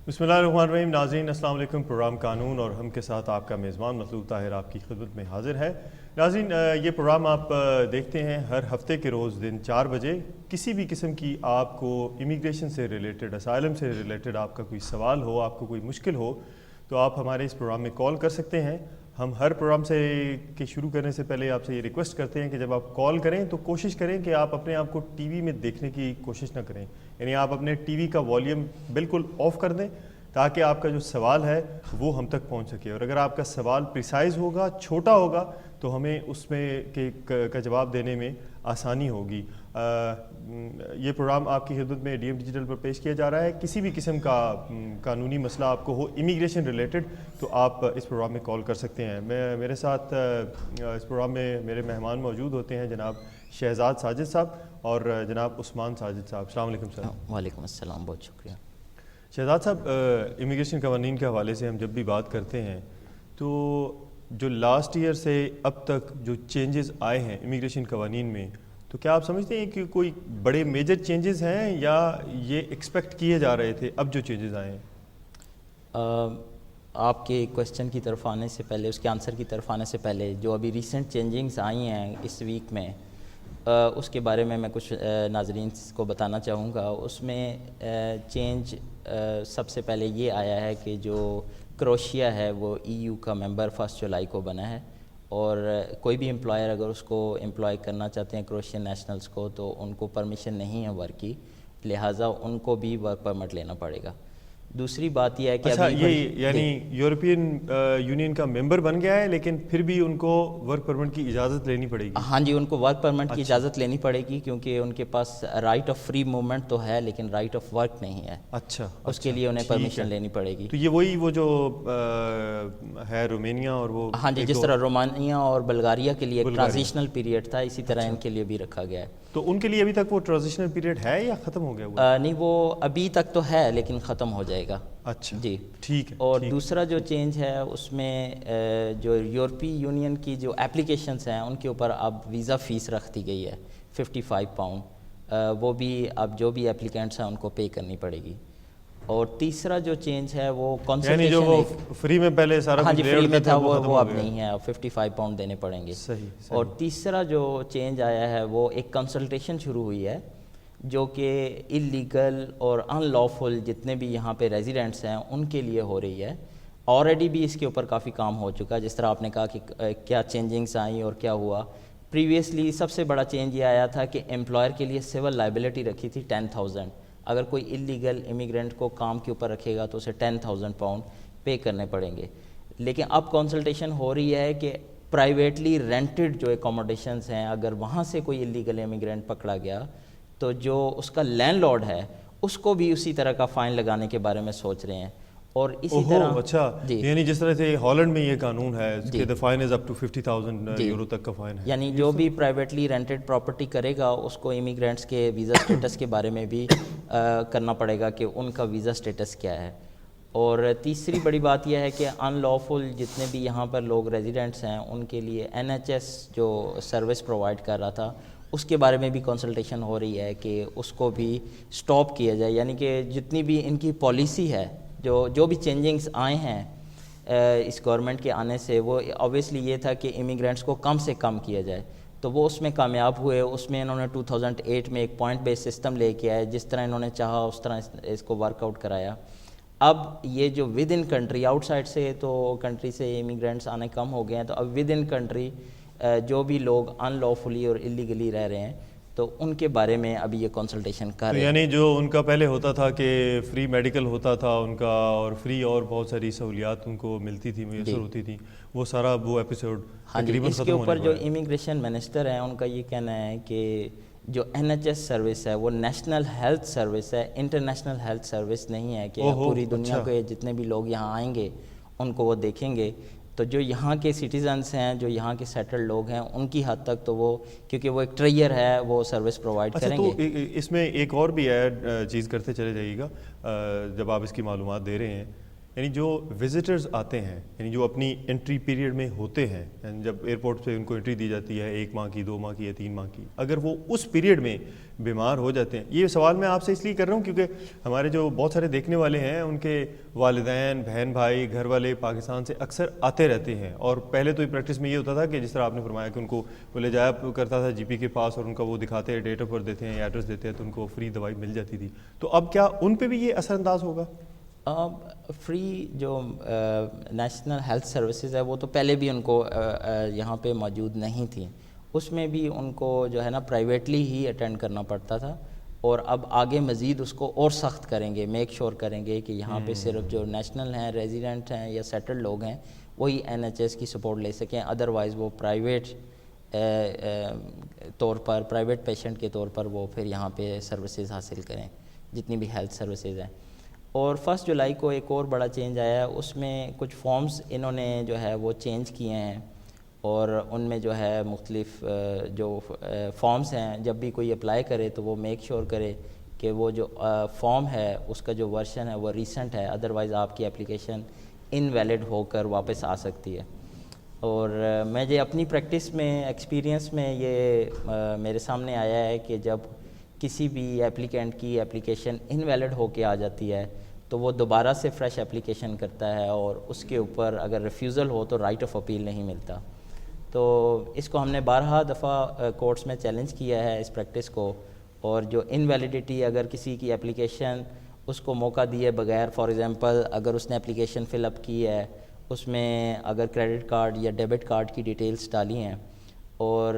بسم اللہ الرحمن الرحیم. ناظرین السلام علیکم. پروگرام قانون اور ہم کے ساتھ آپ کا میزبان مطلوب طاہر آپ کی خدمت میں حاضر ہے. ناظرین یہ پروگرام آپ دیکھتے ہیں ہر ہفتے کے روز دن 4 بجے. کسی بھی قسم کی آپ کو امیگریشن سے ریلیٹڈ، اسائلم سے ریلیٹڈ آپ کا کوئی سوال ہو، آپ کو کوئی مشکل ہو، تو آپ ہمارے اس پروگرام میں کال کر سکتے ہیں. ہم ہر پروگرام کے شروع کرنے سے پہلے آپ سے یہ ریکویسٹ کرتے ہیں کہ جب آپ کال کریں تو کوشش کریں کہ آپ اپنے آپ کو ٹی وی میں دیکھنے کی کوشش نہ کریں. یعنی آپ اپنے ٹی وی کا والیوم بالکل آف کر دیں تاکہ آپ کا جو سوال ہے وہ ہم تک پہنچ سکے. اور اگر آپ کا سوال پریسائز ہوگا، چھوٹا ہوگا، تو ہمیں اس میں کا جواب دینے میں آسانی ہوگی. یہ پروگرام آپ کی خدمت میں ڈی ایم ڈیجیٹل پر پیش کیا جا رہا ہے. کسی بھی قسم کا قانونی مسئلہ آپ کو ہو امیگریشن ریلیٹڈ تو آپ اس پروگرام میں کال کر سکتے ہیں. میرے ساتھ اس پروگرام میں میرے مہمان موجود ہوتے ہیں جناب شہزاد ساجد صاحب اور جناب عثمان ساجد صاحب. السلام علیکم سر. وعلیکم السلام، بہت شکریہ. شہزاد صاحب، امیگریشن قوانین کے حوالے سے ہم جب بھی بات کرتے ہیں تو جو لاسٹ ایئر سے اب تک جو چینجز آئے ہیں امیگریشن قوانین میں، تو کیا آپ سمجھتے ہیں کہ کوئی بڑے میجر چینجز ہیں یا یہ ایکسپیکٹ کیے جا رہے تھے اب جو چینجز آئے ہیں؟ آپ کے کویسچن کی طرف آنے سے پہلے، اس کے آنسر کی طرف آنے سے پہلے، جو ابھی ریسنٹ چینجنگز آئی ہیں اس ویک میں، اس کے بارے میں کچھ ناظرین کو بتانا چاہوں گا. اس میں چینج سب سے پہلے یہ آیا ہے کہ جو کروشیا ہے وہ EU کا ممبر 1 جولائی کو بنا ہے، اور کوئی بھی امپلائر اگر اس کو امپلائی کرنا چاہتے ہیں کروشین نیشنلز کو تو ان کو پرمیشن نہیں ہے ورک کی، لہٰذا ان کو بھی ورک پرمٹ لینا پڑے گا. دوسری بات یہ ہے کہ یہ یعنی یورپین یونین کا ممبر بن گیا ہے لیکن پھر بھی ان کو ورک پرمٹ کی اجازت لینی پڑے گی؟ ہاں جی، ان کو ورک پرمٹ کی اجازت لینی پڑے گی کیونکہ ان کے پاس رائٹ آف فری موومنٹ تو ہے لیکن رائٹ آف ورک نہیں ہے. اچھا، اس کے لیے انہیں پرمیشن لینی پڑے گی. تو یہ وہ جو ہے رومینیا اور وہ، ہاں جی، جس طرح رومانیہ اور بلغاریہ کے لیے ٹرانزیشنل پیریڈ تھا اسی طرح ان کے لیے بھی رکھا گیا ہے. تو ان کے لیے ابھی تک وہ ٹرانزیشنل پیریڈ ہے یا ختم ہو گیا؟ نہیں، وہ ابھی تک تو ہے لیکن ختم ہو جائے گا. اچھا جی ٹھیک ہے. اور دوسرا جو چینج ہے اس میں جو یورپی یونین کی جو اپلیکیشنز ہیں ان کے اوپر اب ویزا فیس رکھ دی گئی ہے 55 پاؤنڈ. وہ بھی اب جو بھی اپلیکینٹس ہیں ان کو پے کرنی پڑے گی. اور تیسرا جو چینج ہے وہ یعنی جو وہ فری میں پہلے سارا ہاں جی فری میں تھا وہ اب نہیں ہے، اب 55 پاؤنڈ دینے پڑیں گے. صحیح. اور تیسرا جو چینج آیا ہے وہ ایک کنسلٹیشن شروع ہوئی ہے جو کہ اللیگل اور ان لافل جتنے بھی یہاں پہ ریزیڈنٹس ہیں ان کے لیے ہو رہی ہے. آلریڈی بھی اس کے اوپر کافی کام ہو چکا ہے. جس طرح آپ نے کہا کہ کیا چینجنگس آئیں اور کیا ہوا. پریویسلی سب سے بڑا چینج یہ آیا تھا کہ امپلائر کے لیے سول لائبلٹی رکھی تھی 10,000. اگر کوئی اللیگل امیگرینٹ کو کام کے اوپر رکھے گا تو اسے 10,000 پاؤنڈ پے کرنے پڑیں گے. لیکن اب کنسلٹیشن ہو رہی ہے کہ پرائیویٹلی رینٹڈ جو اکوموڈیشنز ہیں اگر وہاں سے کوئی اللیگل امیگرینٹ پکڑا گیا تو جو اس کا لینڈ لارڈ ہے اس کو بھی اسی طرح کا فائن لگانے کے بارے میں سوچ رہے ہیں. اور اسی طرح اچھا یعنی جس طرح سے ہالینڈ میں یہ قانون ہے کہ the fine is up to 50,000 euro تک کا فائن ہے. یعنی جو بھی پرائیویٹلی رینٹڈ پراپرٹی کرے گا اس کو امیگرینٹس کے ویزا سٹیٹس کے بارے میں بھی کرنا پڑے گا کہ ان کا ویزا سٹیٹس کیا ہے. اور تیسری بڑی بات یہ ہے کہ ان لافل جتنے بھی یہاں پر لوگ ریزیڈنٹس ہیں ان کے لیے NHS جو سروس پرووائڈ کر رہا تھا اس کے بارے میں بھی کنسلٹیشن ہو رہی ہے کہ اس کو بھی سٹاپ کیا جائے. یعنی کہ جتنی بھی ان کی پالیسی ہے، جو بھی چینجنگز آئے ہیں اس گورنمنٹ کے آنے سے، وہ اوبیسلی یہ تھا کہ امیگرینٹس کو کم سے کم کیا جائے. تو وہ اس میں کامیاب ہوئے. اس میں انہوں نے 2008 میں ایک پوائنٹ بیس سسٹم لے کے آئے، جس طرح انہوں نے چاہا اس طرح اس کو ورک آؤٹ کرایا. اب یہ جو with in country, out side سے تو کنٹری سے امیگرینٹس آنے کم ہو گئے ہیں، تو اب ود ان کنٹری جو بھی لوگ ان لافلی اور اللیگلی رہ رہے ہیں تو ان کے بارے میں ابھی یہ کنسلٹیشن کر رہے ہیں. یعنی جو ان کا پہلے ہوتا تھا کہ فری میڈیکل ہوتا تھا ان کا اور فری اور بہت ساری سہولیات ان کو ملتی تھی، میسر ہوتی تھی، وہ سارا وہ ایپیسوڈ تقریباً ختم ہونے اس کے اوپر جو امیگریشن منسٹر ہیں ان کا یہ کہنا ہے کہ جو NHS سروس ہے وہ نیشنل ہیلتھ سروس ہے، انٹرنیشنل ہیلتھ سروس نہیں ہے کہ پوری دنیا کے جتنے بھی لوگ یہاں آئیں گے ان کو وہ دیکھیں گے. تو جو یہاں کے سٹیزنس ہیں، جو یہاں کے سیٹلڈ لوگ ہیں، ان کی حد تک تو وہ، کیونکہ وہ ایک ٹریئر ہے، وہ سروس پرووائڈ کریں گے. تو اس میں ایک اور بھی ایڈ چیز کرتے چلے جائیے گا جب آپ اس کی معلومات دے رہے ہیں. یعنی جو وزٹرز آتے ہیں، یعنی جو اپنی انٹری پیریڈ میں ہوتے ہیں، یعنی جب ایئرپورٹ سے ان کو انٹری دی جاتی ہے 1 ماہ کی، 2 ماہ کی یا 3 ماہ کی، اگر وہ اس پیریڈ میں بیمار ہو جاتے ہیں، یہ سوال میں آپ سے اس لیے کر رہا ہوں کیونکہ ہمارے جو بہت سارے دیکھنے والے ہیں ان کے والدین، بہن بھائی، گھر والے پاکستان سے اکثر آتے رہتے ہیں، اور پہلے تو پریکٹس میں یہ ہوتا تھا کہ جس طرح آپ نے فرمایا کہ ان کو وہ لے جایا کرتا تھا جی پی کے پاس، اور ان کا وہ دکھاتے ہیں، ڈیٹ آف برتھ دیتے ہیں یا ایڈریس دیتے ہیں، تو ان کو فری دوائی مل جاتی تھی. تو اب کیا ان پہ بھی یہ اثر انداز ہوگا؟ فری جو نیشنل ہیلتھ سروسز ہے وہ تو پہلے بھی ان کو یہاں پہ موجود نہیں تھیں، اس میں بھی ان کو جو ہے نا پرائیویٹلی ہی اٹینڈ کرنا پڑتا تھا، اور اب آگے مزید اس کو اور سخت کریں گے، میک شور کریں گے کہ یہاں پہ صرف جو نیشنل ہیں، ریزیڈنٹ ہیں یا سیٹلڈ لوگ ہیں وہی NHS کی سپورٹ لے سکیں، ادروائز وہ پرائیویٹ طور پر، پرائیویٹ پیشنٹ کے طور پر وہ پھر یہاں پہ سروسز حاصل کریں، جتنی بھی ہیلتھ سروسز ہیں. اور 1 جولائی کو ایک اور بڑا چینج آیا ہے، اس میں کچھ فارمز انہوں نے جو ہے وہ چینج کیے ہیں، اور ان میں جو ہے مختلف جو فارمز ہیں جب بھی کوئی اپلائی کرے تو وہ میک شور کرے کہ وہ جو فارم ہے اس کا جو ورژن ہے وہ ریسنٹ ہے، ادروائز آپ کی اپلیکیشن انویلڈ ہو کر واپس آ سکتی ہے. اور میں جو اپنی پریکٹس میں، ایکسپیرینس میں یہ میرے سامنے آیا ہے کہ جب کسی بھی ایپلیکینٹ کی اپلیکیشن انویلڈ ہو کے آ جاتی ہے تو وہ دوبارہ سے فریش اپلیکیشن کرتا ہے، اور اس کے اوپر اگر ریفیوزل ہو تو رائٹ آف اپیل نہیں ملتا. تو اس کو ہم نے 12 دفعہ کورٹس میں چیلنج کیا ہے اس پریکٹس کو، اور جو انویلیڈیٹی اگر کسی کی اپلیکیشن اس کو موقع دیے بغیر، فار ایگزامپل اگر اس نے اپلیکیشن فل اپ کی ہے، اس میں اگر کریڈٹ کارڈ یا ڈیبٹ کارڈ کی ڈیٹیلز ڈالی ہیں، اور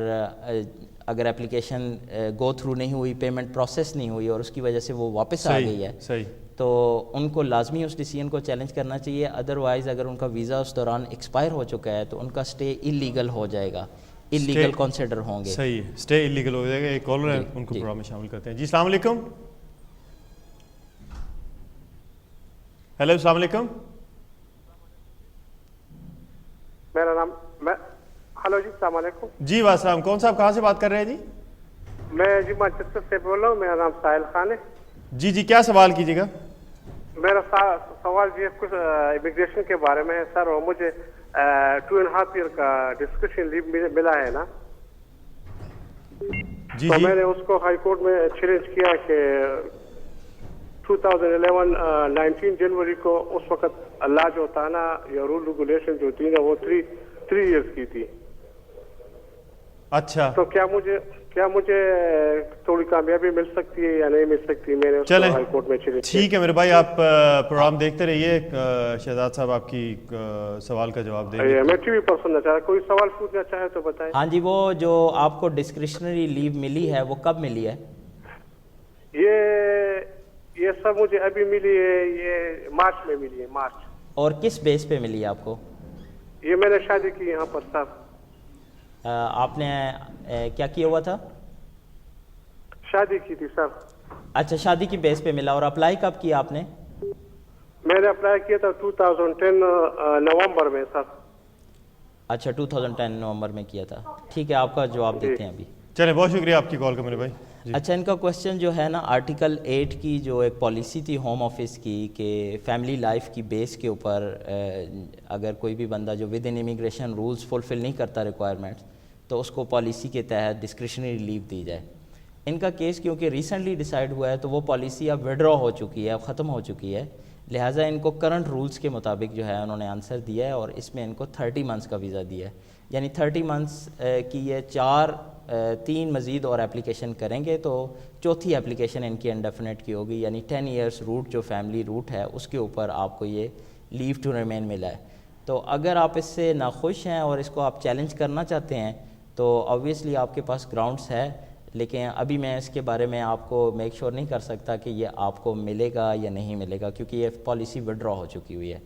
اگر اپلیکیشن گو تھرو نہیں ہوئی، پیمنٹ پروسیس نہیں ہوئی، اور اس کی وجہ سے وہ واپس آ گئی ہے، صحیح، تو ان کو لازمی اس ڈیسیجن کو چیلنج کرنا چاہیے. ادروائز اگر ان کا ویزا اس دوران ایکسپائر ہو چکا ہے تو ان کا اسٹے انلیگل ہو جائے گا، انلیگل کنسیڈر ہوں گے. صحیح، اسٹے انلیگل ہو جائے گا. ایک کالر ہے، ان کو پروگرام میں شامل کرتے ہیں. جی السلام علیکم. ہیلو، السلام علیکم. میرا نام ہلو جی السلام علیکم. جی واسلام، کون صاحب کہاں سے بات کر رہے ہیں؟ جی میں جی مانچسٹر سے بول رہا ہوں، میرا نام ساحل خان ہے. جی جی، کیا سوال کیجیے گا؟ میرا سوال جی کچھ امیگریشن کے بارے میں ہے سر، اور مجھے 2.5 ایئر کا ڈسکشن لیو ملا ہے نا، جی تو جی میں نے اس کو ہائی کورٹ میں چیلنج کیا کہ 2011 19 جنوری کو اس وقت لا جو تھا نا یا رول ریگولیشن جو تھی نا وہ 3 ایئرس کی تھی. اچھا، تو کیا مجھے تھوڑی کامیابی مل سکتی ہے یا نہیں مل سکتی؟ میں نے اس کو ہائی کورٹ میں چیلنج کیا. ٹھیک ہے میرے بھائی، آپ پروگرام دیکھتے رہیے. شہزاد صاحب آپ کی سوال کا جواب دیں گے. میں ٹی وی پر سننا چاہ رہا، کوئی سوال پوچھنا چاہے تو بتائیں. ہاں جی، وہ جو آپ کو ڈسکریشنری لیو ملی ہے وہ کب ملی ہے؟ یہ سب مجھے ابھی ملی ہے، یہ مارچ میں ملی ہے، مارچ. اور کس بیس پہ ملی ہے آپ کو؟ یہ میں نے شادی کی یہاں پر صاحب. آپ نے کیا کیا ہوا تھا؟ شادی کی تھی سر. اچھا، شادی کی بیس پہ ملا. اور اپلائی کب کیا آپ نے؟ میں نے اپلائی کیا تھا 2010 نومبر میں سر. اچھا، 2010 نومبر میں کیا تھا. ٹھیک ہے، آپ کا جواب دیتے ہیں ابھی. چلیں، بہت شکریہ آپ کی کال کا میرے بھائی. اچھا، ان کا کوشچن جو ہے نا آرٹیکل 8 کی جو ایک پالیسی تھی ہوم آفس کی کہ فیملی لائف کی بیس کے اوپر اگر کوئی بھی بندہ جو ود ان امیگریشن رولز فلفل نہیں کرتا ریکوائرمنٹس تو اس کو پالیسی کے تحت ڈسکریشنری لیو دی جائے. ان کا کیس کیونکہ ریسنٹلی ڈیسائیڈ ہوا ہے تو وہ پالیسی اب وڈرا ہو چکی ہے، اب ختم ہو چکی ہے، لہٰذا ان کو کرنٹ رولز کے مطابق جو ہے انہوں نے آنسر دیا ہے، اور اس میں ان کو 30 منتھس کا ویزا دیا ہے. یعنی 30 منتھس کی یہ 3 مزید اور اپلیکیشن کریں گے تو چوتھی اپلیکیشن ان کی انڈیفینٹ کی ہوگی. یعنی 10 ایئرس روٹ جو فیملی روٹ ہے اس کے اوپر آپ کو یہ لیو ٹو ریمین ملا ہے. تو اگر آپ اس سے ناخوش ہیں اور اس کو آپ چیلنج کرنا چاہتے ہیں تو آبویسلی آپ کے پاس گراؤنڈس ہے، لیکن ابھی میں اس کے بارے میں آپ کو میک شور نہیں کر سکتا کہ یہ آپ کو ملے گا یا نہیں ملے گا، کیونکہ یہ پالیسی وڈرا ہو چکی ہوئی ہے.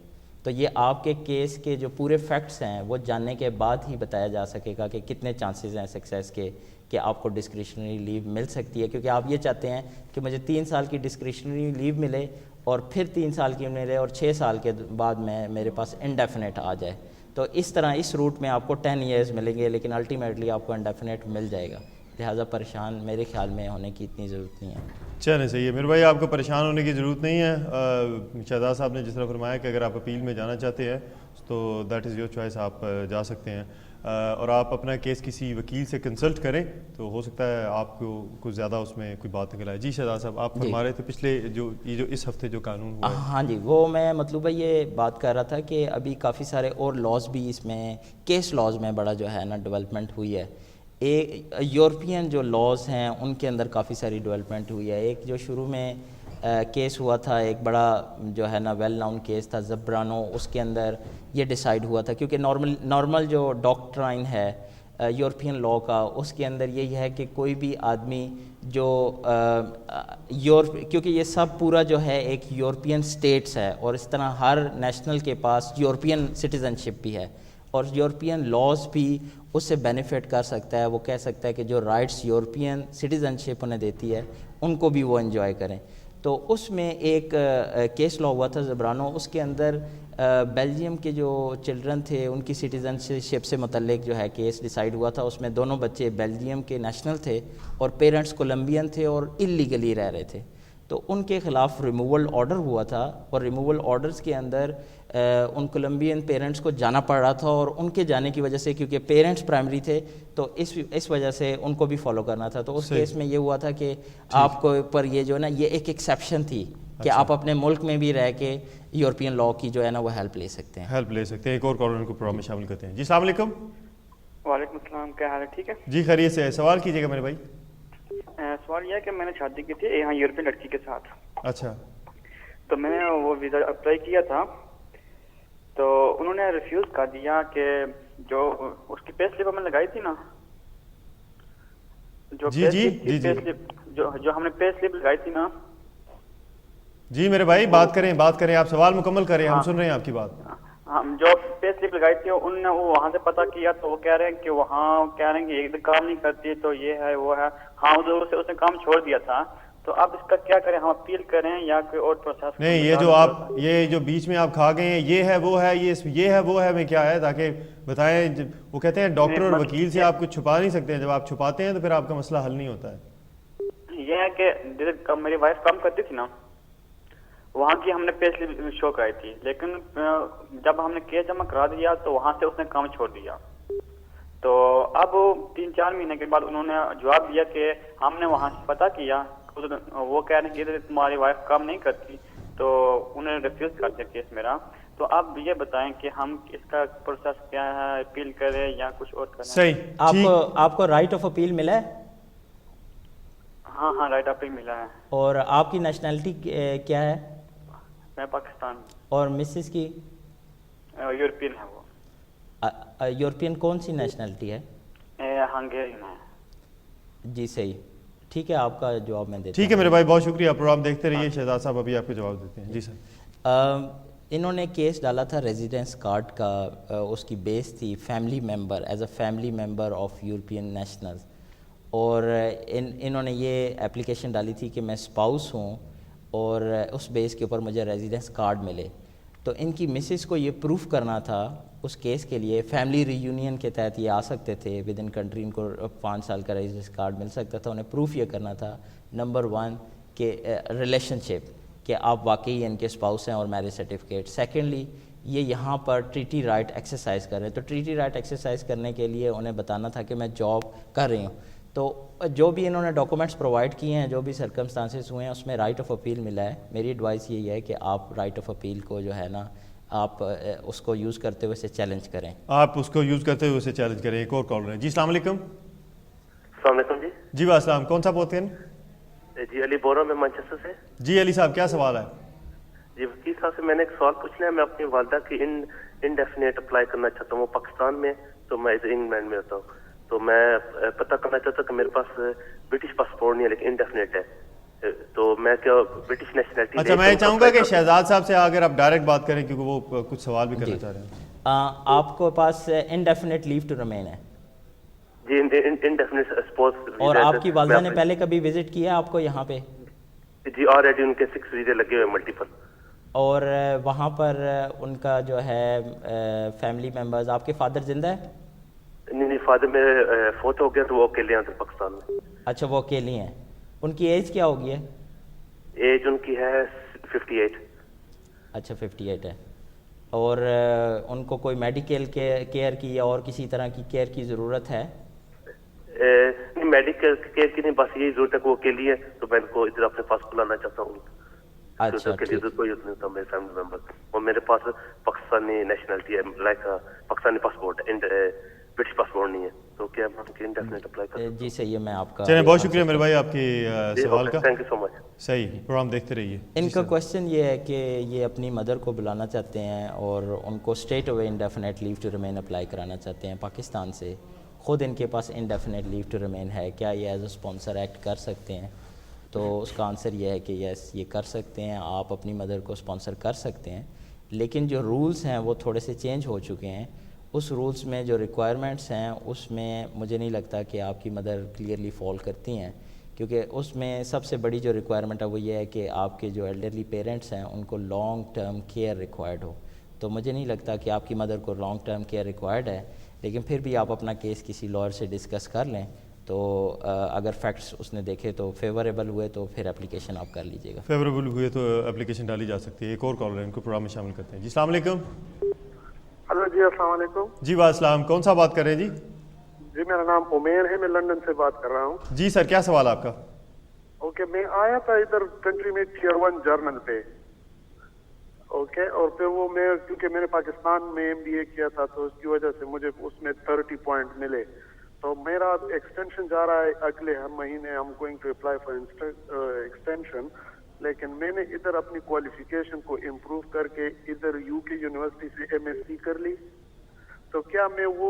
تو یہ آپ کے کیس کے جو پورے فیکٹس ہیں وہ جاننے کے بعد ہی بتایا جا سکے گا کہ کتنے چانسز ہیں سکسیس کے کہ آپ کو ڈسکریشنری لیو مل سکتی ہے. کیونکہ آپ یہ چاہتے ہیں کہ مجھے 3 سال کی ڈسکریشنری لیو ملے اور پھر 3 سال کی ملے اور 6 سال کے بعد میں میرے پاس انڈیفینٹ آ جائے. تو اس طرح اس روٹ میں آپ کو 10 ایئرز ملیں گے، لیکن الٹیمیٹلی آپ کو انڈیفینٹ مل جائے گا. لہٰذا پریشان میرے خیال میں ہونے کی اتنی ضرورت نہیں ہے. چلیں صحیح ہے میرے بھائی, آپ کو پریشان ہونے کی ضرورت نہیں ہے. شہزاد صاحب نے جس طرح فرمایا کہ اگر آپ اپیل میں جانا چاہتے ہیں تو دیٹ از یور چوائس, آپ جا سکتے ہیں, اور آپ اپنا کیس کسی وکیل سے کنسلٹ کریں تو ہو سکتا ہے آپ کو کچھ زیادہ اس میں کوئی بات نکل آئے. جی شہزاد صاحب, آپ فرما رہے تھے پچھلے جو اس ہفتے جو قانون ہوا ہے. ہاں جی, وہ میں مطلوبہ یہ بات کر رہا تھا کہ ابھی کافی سارے اور لاز بھی اس میں, کیس لاز میں بڑا جو ہے نا ڈیولپمنٹ ہوئی ہے. یورپین جو لاز ہیں ان کے اندر کافی ساری ڈیولپمنٹ ہوئی ہے. ایک جو شروع میں کیس ہوا تھا, ایک بڑا جو ہے نا ویل ناؤن کیس تھا زبرانو, اس کے اندر یہ ڈیسائیڈ ہوا تھا کیونکہ نارمل جو ڈاکٹرائن ہے یورپین لاء کا, اس کے اندر یہی ہے کہ کوئی بھی آدمی جو کیونکہ یہ سب پورا جو ہے ایک یورپین سٹیٹس ہے, اور اس طرح ہر نیشنل کے پاس یورپین سٹیزن شپ بھی ہے, اور یورپین لاز بھی اس سے بینیفٹ کر سکتا ہے. وہ کہہ سکتا ہے کہ جو رائٹس یورپین سٹیزن شپ انہیں دیتی ہے ان کو بھی وہ انجوائے کریں. تو اس میں ایک کیس لا ہوا تھا زبرانو, اس کے اندر بیلجیم کے جو چلڈرن تھے ان کی سٹیزن شپ سے متعلق جو ہے کیس ڈیسائیڈ ہوا تھا. اس میں دونوں بچے بیلجیم کے نیشنل تھے اور پیرنٹس کولمبین تھے اور اللیگلی رہ رہے تھے. تو ان کے خلاف ریموول آرڈر ہوا تھا, اور ریموول آرڈرز کے اندر ان کولمبین پیرنٹس کو جانا پڑ رہا تھا, اور ان کے جانے کی وجہ سے کیونکہ پیرنٹس پرائمری تھے تو اس وجہ سے ان کو بھی فالو کرنا تھا. تو اس کیس میں یہ ہوا تھا کہ آپ کو پر یہ جو ہے نا یہ ایک ایکسیپشن تھی کہ آپ اپنے ملک میں بھی رہ کے یورپین لاء کی جو ہے نا وہ ہیلپ لے سکتے ہیں. ایک اور کالر کو پروگرام میں شامل کرتے ہیں. جی السلام علیکم. وعلیکم السلام, کیا حال ہے؟ ٹھیک ہے جی خیریت سے ہے. سوال کیجیے گا میرے بھائی. سوال یہ ہے کہ میں نے شادی کی تھی یہاں یورپین لڑکی کے ساتھ. اچھا. تو میں نے وہ ویزا اپلائی کیا تھا, تو انہوں نے ریفیوز کر دیا کہ جو اس کی پے سلپ ہم نے لگائی تھی نا, جو جو ہم نے پے سلپ لگائی تھی نا. جی میرے بھائی بات کریں, آپ سوال مکمل کریں, ہم سن رہے ہیں آپ کی بات. ہم جو پے سلپ لگائی تھی انہوں نے وہ وہاں سے پتہ کیا, تو وہ کہہ رہے ہیں کہ وہاں کہہ رہے ہیں کہ ایک کام نہیں کرتی, تو یہ ہے وہ ہے. ہاں ادھر سے اس نے کام چھوڑ دیا تھا, تو اب اس کا کیا کریں, ہم اپیل کریں یا کوئی اور پروسیس؟ نہیں, یہ جو بیچ میں آپ کھا گئے ہیں یہ ہے وہ ہے, یہ ہے وہ ہے میں کیا ہے, تاکہ بتائیں. وہ کہتے ہیں ڈاکٹر اور وکیل سے آپ کچھ چھپا نہیں سکتے ہیں, جب آپ چھپاتے ہیں تو پھر آپ کا مسئلہ حل نہیں ہوتا ہے. یہ ہے کہ میری وائف کام کرتی تھی نا, وہاں کی ہم نے پے سلپ شو کرائی تھی, لیکن جب ہم نے کیس جمع کرا دیا تو وہاں سے اس نے کام چھوڑ دیا. تو اب 3-4 مہینے کے بعد انہوں نے جواب دیا کہ ہم نے وہاں سے پتہ کیا, وہ کہہ رہے ہیں کہ تمہاری وائف کام نہیں کرتی, تو انہوں نے ریفیوز کر دیا کیس میرا. تو آپ یہ بتائیں کہ ہم اس کا پروسیس کیا ہے, اپیل کریں یا کچھ اور کریں؟ صحیح. آپ کو رائٹ آف اپیل ملا ہے؟ ہاں رائٹ آف اپیل ملا ہے. اور آپ کی نیشنلٹی کیا ہے؟ میں پاکستان. اور مسز کی؟ یورپین ہے وہ. یورپین کون سی نیشنلٹی ہے؟ ہنگیرین ہے. جی صحیح, ٹھیک ہے, آپ کا جواب میں دیتا ہوں. ٹھیک ہے میرے بھائی, بہت شکریہ. پروگرام دیکھتے رہیے, شہزاد صاحب ابھی آپ کو جواب دیتے ہیں. جی سر. انہوں نے کیس ڈالا تھا ریزیڈنس کارڈ کا, اس کی بیس تھی family member, as a family member of European nationals, اور انہوں نے یہ اپلیکیشن ڈالی تھی کہ میں اسپاؤس ہوں اور اس بیس کے اوپر مجھے ریزیڈنس کارڈ ملے. تو ان کی مسز کو یہ پروف کرنا تھا اس کیس کے لیے, فیملی ری یونین کے تحت یہ آ سکتے تھے ود ان کنٹری, ان کو 5 سال کا ریزیڈنس کارڈ مل سکتا تھا. انہیں پروف یہ کرنا تھا نمبر 1 کہ ریلیشن شپ, کہ آپ واقعی ان کے اسپاؤس ہیں, اور میرج سرٹیفکیٹ. سیکنڈلی یہ یہاں پر ٹریٹی رائٹ ایکسرسائز کر رہے ہیں, تو ٹریٹی رائٹ ایکسرسائز کرنے کے لیے انہیں بتانا تھا کہ میں جاب کر رہی ہوں. تو جو بھی انہوں نے ڈاکومنٹس پرووائڈ کیے ہیں, جو بھی سرکمسٹانسز ہوئے ہیں, اس میں رائٹ آف اپیل ملا ہے. میری ایڈوائس یہی ہے کہ آپ رائٹ آف اپیل کو جو ہے نا آپ اس کو یوز کرتے ہوئے اسے چیلنج کریں. آپ اس کو یوز کرتے ہوئے اسے چیلنج کریں. ایک اور کالر ہے. جی السلام علیکم. السلام علیکم. جی السلام, کون سا بولتے ہیں؟ جی علی بول رہا ہوں میں مانچسٹر سے. جی علی صاحب, کیا سوال ہے؟ جی وکیل صاحب سے میں نے ایک سوال پوچھنا ہے. میں اپنی والدہ کی انڈیفینیٹ اپلائی کرنا چاہتا ہوں. وہ پاکستان میں, تو میں انگلینڈ میں ہوتا ہوں. تو میں پتہ کرنا چاہتا ہوں کہ میرے پاس برٹش پاسپورٹ نہیں ہے لیکن انڈیفینیٹ ہے, تو میں کیا برٹش نیشنلٹی؟ اچھا, میں چاہوں گا کہ شہزاد صاحب سے اگر آپ ڈائریکٹ بات کریں, کیونکہ وہ کچھ سوال بھی کرنا چاہ رہے ہیں. آپ کو پاس انڈیفینیٹ لیو ٹو ریمین ہے؟ جی انڈیفینیٹ سپوز. اور آپ کی والدہ نے پہلے کبھی وزٹ کیا ہے آپ کو یہاں پہ؟ جی آلریڈی ان کے 6 ویزے لگے ہوئے ملٹیپل. اور وہاں پر ان کا جو ہے فیملی ممبرز, آپ کے فادر زندہ ہے؟ نہیں, فادر میرے فوت ہو گیا تو وہ اکیلے ہیں پاکستان میں. اچھا وہ اکیلی ہیں. ان کی ایج کیا ہوگی ہے؟ ایج ان کی ہے 58. اچھا 58 ہے. اور ان کو کوئی میڈیکل کیئر کی یا اور کسی طرح کی کیئر کی ضرورت ہے؟ میڈیکل کیئر کی نہیں, بس یہی ضرورت ہے کہ وہ اکیلی ہے تو میں ان کو ادھر اپنے پاس بلانا چاہتا ہوں. اچھا کوئی نہیں ہوتا میرے فیملی ممبر. اور میرے پاس پاکستانی نیشنلٹی ہے, like Pakistani passport, British passport نہیں ہے, تو کیا میں انڈیفینٹ اپلائی کر سکتا ہوں؟ جی صحیح ہے. میں آپ کا چلیں بہت شکریہ میرے بھائی آپ کے سوال کا. تھینک یو سو مچ. صحیح, پروگرام دیکھتے رہیے. ان کا کویشچن یہ ہے کہ یہ اپنی مدر کو بلانا چاہتے ہیں اور ان کو straight away indefinite leave to remain apply کرانا چاہتے ہیں پاکستان سے. خود ان کے پاس انڈیفینیٹ لیو ٹو ریمین ہے, کیا یہ ایز اے اسپانسر ایکٹ کر سکتے ہیں؟ تو اس کا آنسر یہ ہے کہ یس یہ کر سکتے ہیں. آپ اپنی مدر کو اسپانسر کر سکتے ہیں, لیکن جو رولز ہیں وہ تھوڑے سے چینج ہو چکے ہیں. اس رولز میں جو ریکوائرمنٹس ہیں اس میں مجھے نہیں لگتا کہ آپ کی مدر کلیئرلی فال کرتی ہیں, کیونکہ اس میں سب سے بڑی جو ریکوائرمنٹ ہے وہ یہ ہے کہ آپ کے جو ایلڈرلی پیرنٹس ہیں ان کو لانگ ٹرم کیئر ریکوائرڈ ہو. تو مجھے نہیں لگتا کہ آپ کی مدر کو لانگ ٹرم کیئر ریکوائرڈ ہے, لیکن پھر بھی آپ اپنا کیس کسی لائر سے ڈسکس کر لیں. تو اگر فیکٹس اس نے دیکھے تو فیوریبل ہوئے تو پھر اپلیکیشن آپ کر لیجیے گا. فیوریبل ہوئے تو اپلیکیشن ڈالی جا سکتی ہے. ایک اور کالر ان کو پروگرام میں شامل کرتے ہیں. جی السلام علیکم. ہلو جی السلام علیکم. جی وعلیکم, کون سا بات کر رہے ہیں جی؟ جی میرا نام عمیر ہے, میں لندن سے بات کر رہا ہوں. جی سر, کیا سوال آپ کا؟ اوکے, میں آیا تھا ادھر کنٹری میں ٹیئر 1 جرنل پہ. اوکے, اور پھر وہ میں کیونکہ میں نے پاکستان میں MBA کیا تھا تو اس کی وجہ سے مجھے اس میں 30 پوائنٹ ملے. تو میرا ایکسٹینشن جا رہا ہے اگلے مہینے. ہم going to apply for extension, لیکن میں نے ادھر اپنی کوالیفیکیشن کو امپروو کر کے ادھر UK یونیورسٹی سے MSc کر لی. تو کیا میں وہ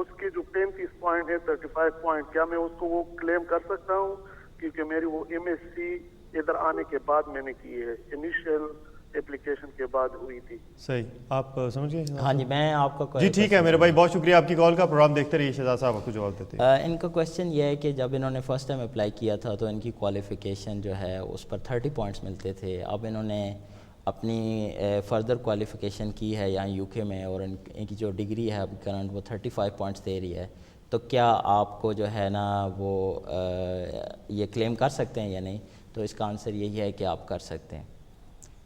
اس کے جو 35 پوائنٹ ہے 35 پوائنٹ, کیا میں اس کو وہ کلیم کر سکتا ہوں؟ کیونکہ میری وہ MSc ادھر آنے کے بعد میں نے کی ہے, انیشیل اپلیکیشن کے بعد ہوئی تھی. صحیح, آپ سمجھ گئے؟ ہاں جی, میں آپ کا جی ٹھیک ہے میرے بھائی, بہت شکریہ آپ کی کال کا. پروگرام دیکھتے رہیے, شہزاد صاحب آپ کو جواب دیتے ہیں. ان کا کویشچن یہ ہے کہ جب انہوں نے فرسٹ ٹائم اپلائی کیا تھا تو ان کی کوالیفیکیشن جو ہے اس پر 30 پوائنٹس ملتے تھے. اب انہوں نے اپنی فردر کوالیفیکیشن کی ہے یہاں UK میں, اور ان کی جو ڈگری ہے اب کرنٹ وہ 35 پوائنٹس دے رہی ہے. تو کیا آپ کو جو ہے نا وہ یہ کلیم کر سکتے ہیں یا نہیں؟ تو اس کا آنسر یہی ہے کہ آپ کر سکتے ہیں.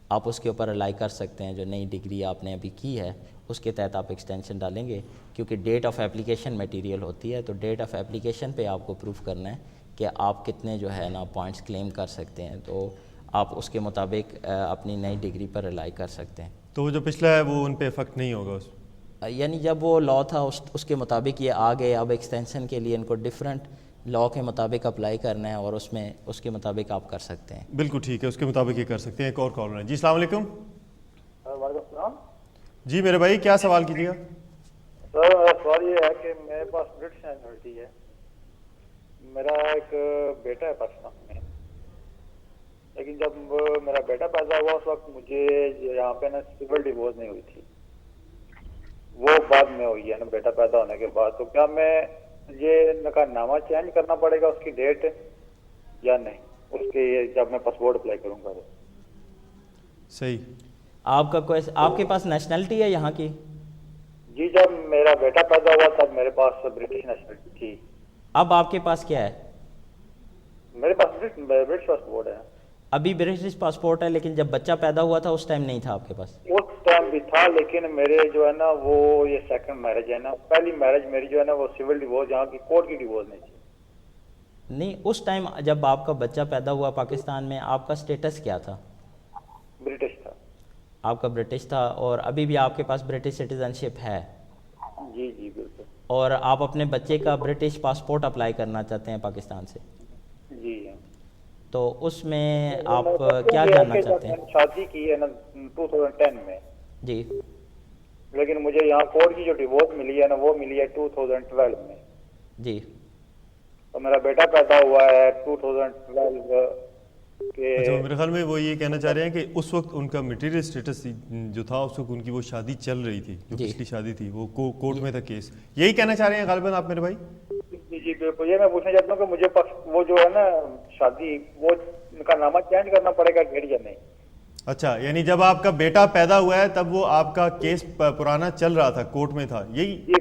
آپ اس کے اوپر الائی کر سکتے ہیں. جو نئی ڈگری آپ نے ابھی کی ہے اس کے تحت آپ ایکسٹینشن ڈالیں گے, کیونکہ ڈیٹ آف اپلیکیشن میٹیریل ہوتی ہے. تو ڈیٹ آف اپلیکیشن پہ آپ کو پروف کرنا ہے کہ آپ کتنے جو ہے نا پوائنٹس کلیم کر سکتے ہیں. تو آپ اس کے مطابق اپنی نئی ڈگری پر الائی کر سکتے ہیں. تو وہ جو پچھلا ہے وہ ان پہ افیکٹ نہیں ہوگا یعنی جب وہ لا تھا اس کے مطابق یہ آ گئے. اب ایکسٹینشن کے لیے ان کو ڈفرینٹ لا کے مطابق اپلائی کرنا ہے اور اس کے مطابق آپ کر سکتے ہیں. بالکل ٹھیک ہے, اس کے مطابق یہ کر سکتے ہیں. ایک اور کالر ہے. جی السلام علیکم. وعلیکم السلام. جی میرے بھائی, کیا سوال کیجیے گا؟ سر سوال یہ ہے کہ میرے پاس برٹش نیشنلٹی ہے. میرا ایک بیٹا ہے پاکستان میں, لیکن جب میرا بیٹا پیدا ہوا اس وقت مجھے یہاں پہ نا سول ڈیورس نہیں ہوئی تھی, وہ بعد میں ہوئی ہے نا بیٹا پیدا ہونے کے بعد. تو کیا میں یہ نامہ چینج کرنا پڑے گا اس کی ڈیٹ یا نہیں اس کے جب میں پاسپورٹ اپلائی کروں گا؟ صحیح. آپ کے پاس نیشنلٹی ہے یہاں کی؟ جی, جب میرا بیٹا پیدا ہوا تب میرے پاس برٹش نیشنلٹی تھی. اب آپ کے پاس کیا ہے؟ میرے پاس برٹش پاسپورٹ ہے. ابھی برٹش پاسپورٹ ہے, لیکن جب بچہ پیدا ہوا تھا اس ٹائم نہیں تھا آپ کے پاس؟ اس ٹائم بھی تھا, لیکن میرے جو ہے نا وہ یہ سیکنڈ میرج ہے نا. پہلی میرج میری جو ہے نا وہ سول ڈیورس, یہاں کی کورٹ کی ڈیورس نہیں تھی. نہیں, اس ٹائم جب آپ کا بچہ پیدا ہوا پاکستان میں آپ کا سٹیٹس کیا تھا؟ برٹش تھا. آپ کا برٹش تھا, اور ابھی بھی آپ کے پاس برٹش سٹیزن شپ ہے؟ جی جی بالکل. اور آپ اپنے بچے کا برٹش پاسپورٹ اپلائی کرنا چاہتے ہیں پاکستان سے؟ جی. تو اس میں آپ کیا جاننا چاہتے ہیں؟ شادی کی ہے نا 2010 میں. جی. لیکن مجھے یہاں کورٹ کی جو ڈیورس ملی ہے نا وہ ملی ہے 2012 میں. جی. تو میرا بیٹا پیدا ہوا ہے 2012 کے. اچھا, میرے خیال میں وہ یہ کہنا چاہ رہے ہیں کہ اس وقت ان کا میٹیریل سٹیٹس جو تھا اس وقت ان کی وہ شادی چل رہی تھی, جو پچھلی شادی تھی وہ کورٹ میں تھا کیس. یہی کہنا چاہ رہے ہیں غالباً آپ میرے بھائی؟ جی بالکل. یہ میں پوچھنا چاہتا ہوں کہ مجھے وہ جو ہے نا شادی وہ ان کا نامہ چینج کرنا پڑے گا یا نہیں؟ اچھا, یعنی جب آپ کا بیٹا پیدا ہوا ہے تب وہ آپ کا کیس پرانا چل رہا تھا, کورٹ میں تھا, یہی؟ جی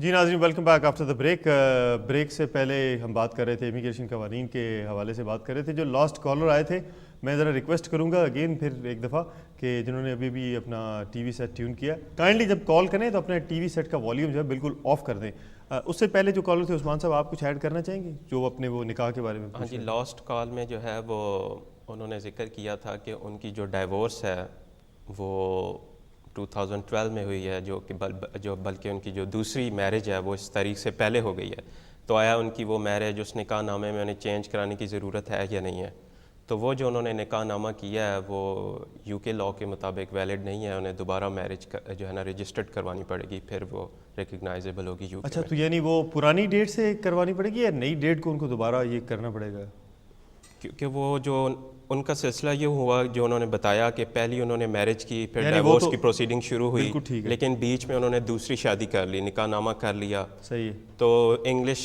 جی ناظرین، welcome back after the break. Break سے پہلے ہم بات کر رہے تھے امیگریشن قوانین کے حوالے سے بات کر رہے تھے. جو لاسٹ کالر آئے تھے میں ذرا ریکویسٹ کروں گا اگین پھر ایک دفعہ کہ جنہوں نے ابھی بھی اپنا ٹی وی سیٹ ٹیون کیا، کائنڈلی جب کال کریں تو اپنے ٹی وی سیٹ کا والیوم جو ہے بالکل آف کر دیں. اس سے پہلے جو کالر تھے عثمان صاحب، آپ کچھ ایڈ کرنا چاہیں گے جو اپنے وہ نکاح کے بارے میں؟ ہاں جی، لاسٹ کال میں جو ہے وہ انہوں نے ذکر کیا تھا کہ ان کی جو ڈائیورس ہے وہ 2012 میں ہوئی ہے، جو بلکہ ان کی جو دوسری میرج ہے وہ اس تاریخ سے پہلے ہو گئی ہے. تو آیا ان کی وہ میرج اس نکاح نامے میں انہیں چینج کرانے کی ضرورت ہے یا نہیں ہے؟ تو وہ جو انہوں نے نکاح نامہ کیا ہے وہ یو کے لاء کے مطابق ویلڈ نہیں ہے، انہیں دوبارہ میرج جو ہے نا رجسٹرڈ کروانی پڑے گی، پھر وہ ریکگنائزیبل ہوگی یو کے. اچھا، تو یعنی وہ پرانی ڈیٹ سے کروانی پڑے گی یا نئی ڈیٹ کو ان کو دوبارہ یہ کرنا پڑے گا؟ کیونکہ وہ جو ان کا سلسلہ یہ ہوا جو انہوں نے بتایا کہ پہلی انہوں نے میرج کی، پھر ڈائیورس کی پروسیڈنگ شروع ہوئی، لیکن بیچ میں انہوں نے دوسری شادی کر لی، نکاح نامہ کر لیا. صحیح ہے. تو انگلش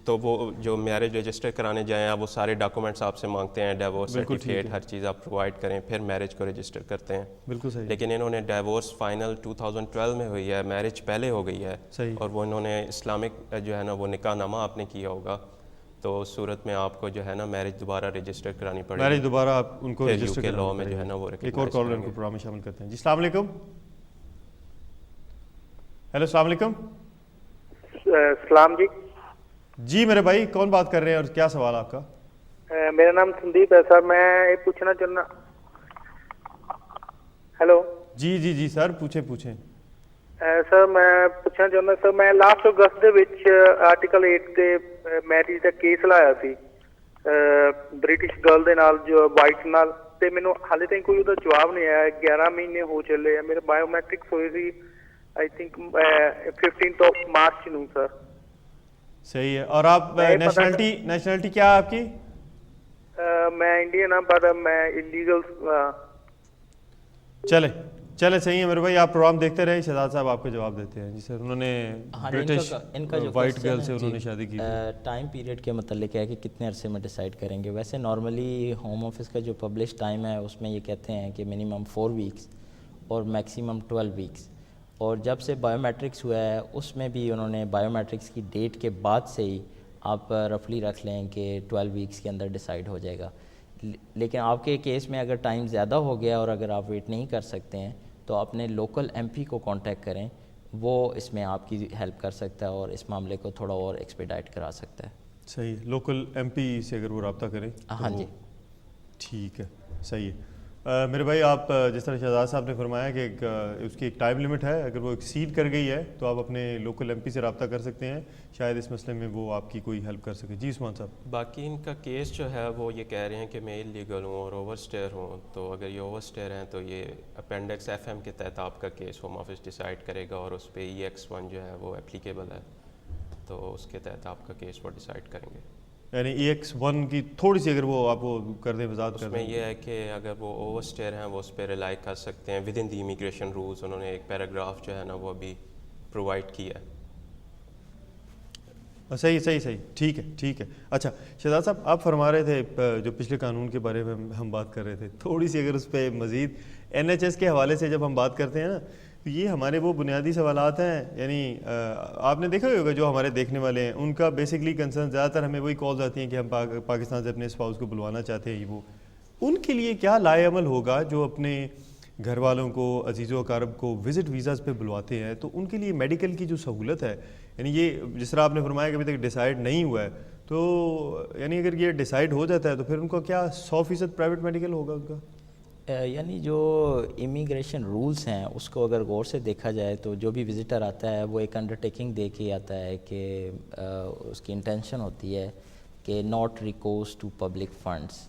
تو وہ جو میرج رجسٹر کرانے جائیں آپ وہ سارے ڈاکومنٹس آپ سے مانگتے ہیں، ڈائیورس سرٹیفکیٹ ہر چیز آپ پرووائڈ کریں، پھر میرج کو رجسٹر کرتے ہیں. بالکل صحیح. لیکن انہوں نے ڈائیورس فائنل 2012 میں ہوئی ہے، میرج پہلے ہو گئی ہے. صحیح. اور وہ انہوں نے اسلامک جو ہے نا وہ نکاح نامہ آپ نے کیا ہوگا، تو اس صورت میں آپ کو جو ہے نا میرج دوبارہ رجسٹر کرانی پڑے گی. میرج دوبارہ آپ ان کو رجسٹر کے لاء میں جو ہے نا وہ ایک اور کالر ان کو پروگرام میں شامل کرتے ہیں. جی السلام علیکم. ہیلو السلام علیکم. السلام جی. جی میرے بھائی کون بات کر رہے ہیں اور کیا سوال آپ کا؟ میرا نام سندیپ ہے سر. میں یہ پوچھنا چاہنا. ہیلو. جی جی جی سر پوچھیں. سر میں ਪੁੱਛਣਾ ਚਾਹੁੰਦਾ ਸਰ, ਮੈਂ ਲਾਸਟ ਅਗਸਤ ਦੇ ਵਿੱਚ ਆਰਟੀਕਲ 8 ਦੇ ਮੈਰਿਜ ਦਾ ਕੇਸ ਲਾਇਆ ਸੀ ਬ੍ਰਿਟਿਸ਼ ਗਰਲ ਦੇ ਨਾਲ, ਜੋ ਵਾਈਟ ਨਾਲ, ਤੇ ਮੈਨੂੰ ਹਾਲੇ ਤਾਈਂ ਕੋਈ ਉਹਦਾ ਜਵਾਬ ਨਹੀਂ ਆਇਆ. 11 ਮਹੀਨੇ ਹੋ ਚੱਲੇ ਆ. ਮੇਰੇ ਬਾਇਓਮੈਟ੍ਰਿਕਸ ਹੋਏ ਸੀ I think 15th of March ਨੂੰ ਸਰ. صحیح ہے. اور آپ نیشنلٹی کیا ہے آپ کی؟ میں انڈین ہوں بٹ میں انلیگل. چلے صحیح ہے میرے بھائی، آپ پروگرام دیکھتے رہے. شہزاد صاحب آپ کو جواب دیتے ہیں. جی سر، انہوں نے برٹش وائٹ گرل سے انہوں نے شادی کی. ٹائم پیریڈ کے متعلق ہے کہ کتنے عرصے میں ڈیسائیڈ کریں گے. ویسے نارملی ہوم آفس کا جو پبلش ٹائم ہے اس میں یہ کہتے ہیں کہ منیمم 4 ویکس اور میکسیمم 12 ویکس. اور جب سے بایو میٹرکس ہوا ہے اس میں بھی انہوں نے بایو میٹرکس کی ڈیٹ کے بعد سے ہی آپ رفلی رکھ لیں کہ 12 ویکس کے اندر ڈیسائیڈ ہو جائے گا. لیکن آپ کے کیس میں اگر ٹائم زیادہ ہو گیا اور اگر آپ ویٹ نہیں کر سکتے ہیں تو اپنے لوکل ایم پی کو کانٹیکٹ کریں، وہ اس میں آپ کی ہیلپ کر سکتا ہے اور اس معاملے کو تھوڑا اور ایکسپیڈائٹ کرا سکتا ہے. صحیح. لوکل ایم پی سے اگر وہ رابطہ کریں. ہاں جی ٹھیک ہے. صحیح ہے. میرے بھائی آپ جس طرح شہزاد صاحب نے فرمایا کہ اس کی ایک ٹائم لمٹ ہے، اگر وہ ایکسیڈ کر گئی ہے تو آپ اپنے لوکل ایم پی سے رابطہ کر سکتے ہیں، شاید اس مسئلے میں وہ آپ کی کوئی ہیلپ کر سکے. جی عثمان صاحب. باقی ان کا کیس جو ہے وہ یہ کہہ رہے ہیں کہ میں انلیگل ہوں اور اوور اسٹیئر ہوں. تو اگر یہ اوور اسٹیئر ہیں تو یہ اپینڈکس FM کے تحت آپ کا کیس ہوم آفس ڈیسائیڈ کرے گا اور اس پہ EX1 جو ہے وہ اپلیکیبل ہے، تو اس کے تحت آپ کا کیس وہ ڈیسائیڈ کریں گے. یعنی EX1 کی تھوڑی سی اگر وہ آپ وہ کر دیں وضاحت کر دیں. اس میں یہ ہے کہ اگر وہ اوور اسٹیئر ہیں وہ اس پہ ریلائی کر سکتے ہیں within the immigration rules. انہوں نے ایک پیراگراف جو ہے نا وہ ابھی پرووائڈ کیا ہے. صحیح. ٹھیک ہے. اچھا شہزاد صاحب، آپ فرما رہے تھے جو پچھلے قانون کے بارے میں ہم بات کر رہے تھے، تھوڑی سی اگر اس پہ مزید NHS کے حوالے سے جب ہم بات کرتے ہیں نا تو یہ ہمارے وہ بنیادی سوالات ہیں. یعنی آپ نے دیکھا ہوگا جو ہمارے دیکھنے والے ہیں ان کا بیسکلی کنسرن زیادہ تر ہمیں وہی کالز آتی ہیں کہ ہم پاکستان سے اپنے اسپاؤس کو بلوانا چاہتے ہیں. وہ ان کے لیے کیا لائے عمل ہوگا جو اپنے گھر والوں کو، عزیز و اقارب کو وزٹ ویزاز پہ بلواتے ہیں؟ تو ان کے لیے میڈیکل کی جو سہولت ہے، یعنی یہ جس طرح آپ نے فرمایا کہ ابھی تک ڈیسائیڈ نہیں ہوا ہے، تو یعنی اگر یہ ڈیسائیڈ ہو جاتا ہے تو پھر ان کا کیا 100% پرائیویٹ میڈیکل ہوگا ان کا؟ یعنی جو امیگریشن رولز ہیں اس کو اگر غور سے دیکھا جائے تو جو بھی وزٹر آتا ہے وہ ایک انڈرٹیکنگ دے کے آتا ہے کہ اس کی انٹینشن ہوتی ہے کہ not recourse to public funds.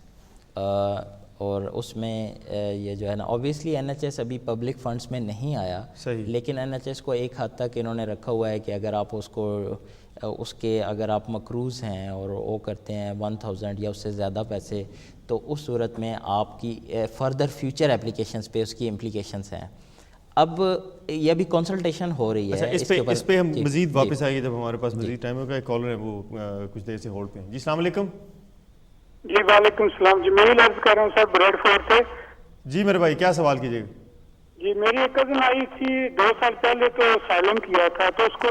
اور اس میں یہ جو ہے نا اوبیسلی NHS ابھی پبلک فنڈس میں نہیں آیا، لیکن NHS کو ایک حد تک انہوں نے رکھا ہوا ہے کہ اگر آپ اس کے اگر آپ مقروض ہیں اور وہ کرتے ہیں 1000 یا اس سے زیادہ پیسے، تو اس صورت میں آپ کی فردر فیوچر اپلیکیشنز پہ اس کی امپلیکیشنز ہیں. اب یہ بھی کنسلٹیشن ہو رہی ہے. اس پہ ہم مزید واپس آئیں گے جب ہمارے پاس مزید ٹائم ہوگا. ایک کالر ہے وہ کچھ دیر سے ہولڈ پہ ہیں. جی السلام علیکم. جی وعلیکم السلام. جی میں عرض کر رہا ہوں سر بریڈ فورٹ سے. جی میرے بھائی کیا سوال کیجیے گا؟ جی میری ایک کزن آئی تھی 2 سال پہلے تو اسائلم کیا تھا، تو اس کو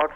8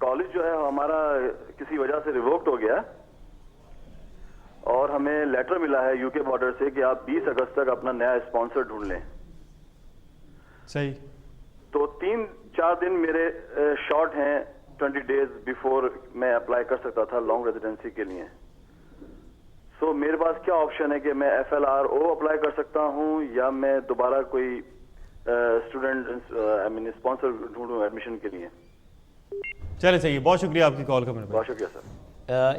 کالج جو ہے ہمارا کسی وجہ سے ریووکڈ ہو گیا اور ہمیں لیٹر ملا ہے یو کے بارڈر سے کہ آپ 20 اگست تک اپنا نیا اسپانسر ڈھونڈ لیں. صحیح. تو 3-4 دن میرے شارٹ ہیں 20 days بیفور میں اپلائی کر سکتا تھا لانگ ریزیڈنسی کے لیے. سو میرے پاس کیا آپشن ہے کہ میں FLRO اپلائی کر سکتا ہوں یا میں دوبارہ کوئی اسٹوڈنٹ اسپانسر ڈھونڈوں ایڈمیشن کے لیے؟ چلے صحیح، بہت شکریہ آپ کی کال کا. بہت شکریہ سر.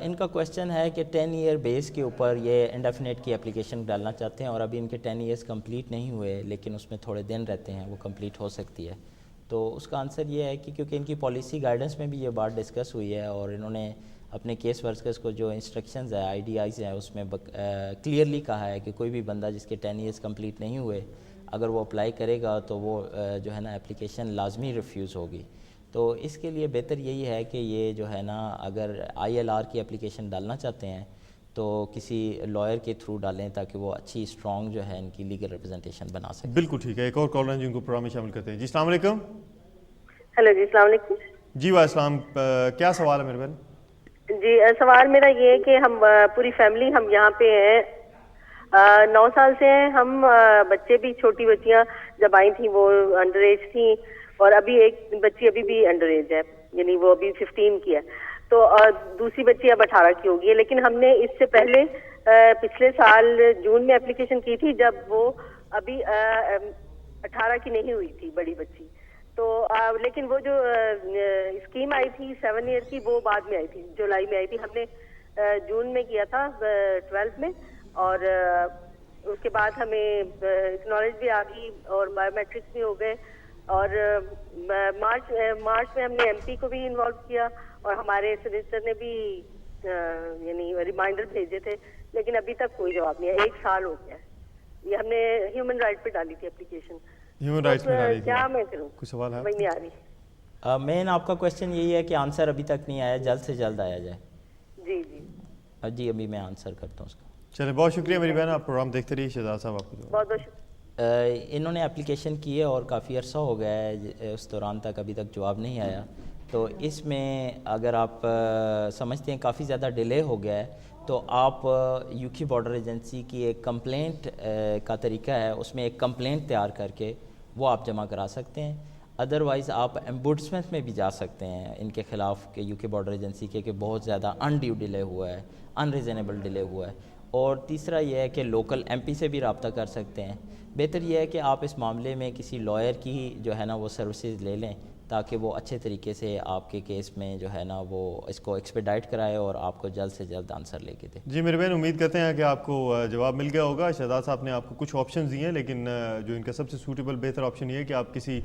ان کا کویشچن ہے کہ 10 ایئر بیس کے اوپر یہ انڈیفینیٹ کی اپلیکیشن ڈالنا چاہتے ہیں اور ابھی ان کے 10 ایئرس کمپلیٹ نہیں ہوئے لیکن اس میں تھوڑے دن رہتے ہیں، وہ کمپلیٹ ہو سکتی ہے. تو اس کا آنسر یہ ہے کہ کیونکہ ان کی پالیسی گائیڈنس میں بھی یہ بات ڈسکس ہوئی ہے اور انہوں نے اپنے کیس ورکرز کو جو انسٹرکشنز ہے IDIs ہیں اس میں کلیئرلی کہا ہے کہ کوئی بھی بندہ جس کے 10 ایئرس کمپلیٹ نہیں ہوئے اگر وہ اپلائی کرے گا تو وہ جو ہے نا اپلیکیشن لازمی ریفیوز ہوگی. تو اس کے لیے بہتر یہی ہے کہ یہ جو ہے نا اگر ILR کی اپلیکیشن ڈالنا چاہتے ہیں تو کسی لائر کے تھرو ڈالیں تاکہ وہ اچھی اسٹرانگ جو ہے ان کی لیگل ریپرزنٹیشن بنا سکیں. بالکل ٹھیک ہے. ایک اور کالر ہیں جن کو پروگرام میں شامل کرتے ہیں. جی السلام علیکم. ہیلو جی السلام علیکم. جی وعلیکم السلام. کیا سوال ہے میرے بہن؟ جی سوال میرا یہ ہے کہ ہم پوری فیملی ہم یہاں پہ ہیں 9 سال سے ہیں. ہم بچے بھی چھوٹی بچیاں جب آئی تھیں وہ انڈر ایج تھیں اور ابھی ایک بچی ابھی بھی انڈر ایج ہے، یعنی وہ ابھی 15 کی ہے. تو دوسری بچی اب 18 کی ہوگی. لیکن ہم نے اس سے پہلے پچھلے سال جون میں اپلیکیشن کی تھی جب وہ ابھی 18 کی نہیں ہوئی تھی بڑی بچی. تو لیکن وہ جو اسکیم آئی تھی 7 ایئر کی وہ بعد میں آئی تھی، جولائی میں آئی تھی. ہم نے جون میں کیا تھا 12 میں اور اس کے بعد ہمیں اکنالج بھی آ گئی اور بایو میٹرکس بھی ہو گئے اور مارچ میں ہم نے MP کو بھی انوالو کیا اور ہمارے سلیسٹر نے بھی یعنی ریمائنڈر بھیجے تھے لیکن ابھی تک کوئی جواب نہیں ہے. 1 سال ہو گیا. یہ ہم نے ہیومن رائٹ پہ ڈالی تھی اپلیکیشن. ہیومن رائٹس میں ڈالی تھی. کیا میں کروں؟ کوئی سوال ہے؟ وہی نہیں آ رہی. مین آپ کا کویشچن یہی ہے کہ آنسر ابھی تک نہیں آیا، جلد سے جلد آیا جائے. جی جی جی ابھی میں آنسر کرتا ہوں اس کا. چلے بہت شکریہ میری بہن، آپ پروگرام دیکھتے رہیے. شہزاد صاحب آپ کو بہت بہت شکریہ. انہوں نے اپلیکیشن کی ہے اور کافی عرصہ ہو گیا ہے، اس دوران تک ابھی تک جواب نہیں آیا. تو اس میں اگر آپ سمجھتے ہیں کافی زیادہ ڈیلے ہو گیا ہے تو آپ UK بارڈر ایجنسی کی ایک کمپلینٹ کا طریقہ ہے، اس میں ایک کمپلینٹ تیار کر کے وہ آپ جمع کرا سکتے ہیں. ادروائز آپ ایمبوڈسمنٹ میں بھی جا سکتے ہیں ان کے خلاف کہ UK بارڈر ایجنسی کے کہ بہت زیادہ انڈیو ڈیلے ہوا ہے، ان ریزنیبل ڈیلے ہوا ہے. اور تیسرا یہ ہے کہ لوکل MP سے بھی رابطہ کر سکتے ہیں. بہتر یہ ہے کہ آپ اس معاملے میں کسی لائر کی جو ہے نا وہ سروسز لے لیں تاکہ وہ اچھے طریقے سے آپ کے کیس میں جو ہے نا وہ اس کو ایکسپیڈائٹ کرائے اور آپ کو جلد سے جلد آنسر لے کے دے. جی میرے بہن امید کرتے ہیں کہ آپ کو جواب مل گیا ہوگا. شہزاد صاحب نے آپ کو کچھ آپشنز دیے ہیں لیکن جو ان کا سب سے سوٹیبل بہتر آپشن یہ ہے کہ آپ کسی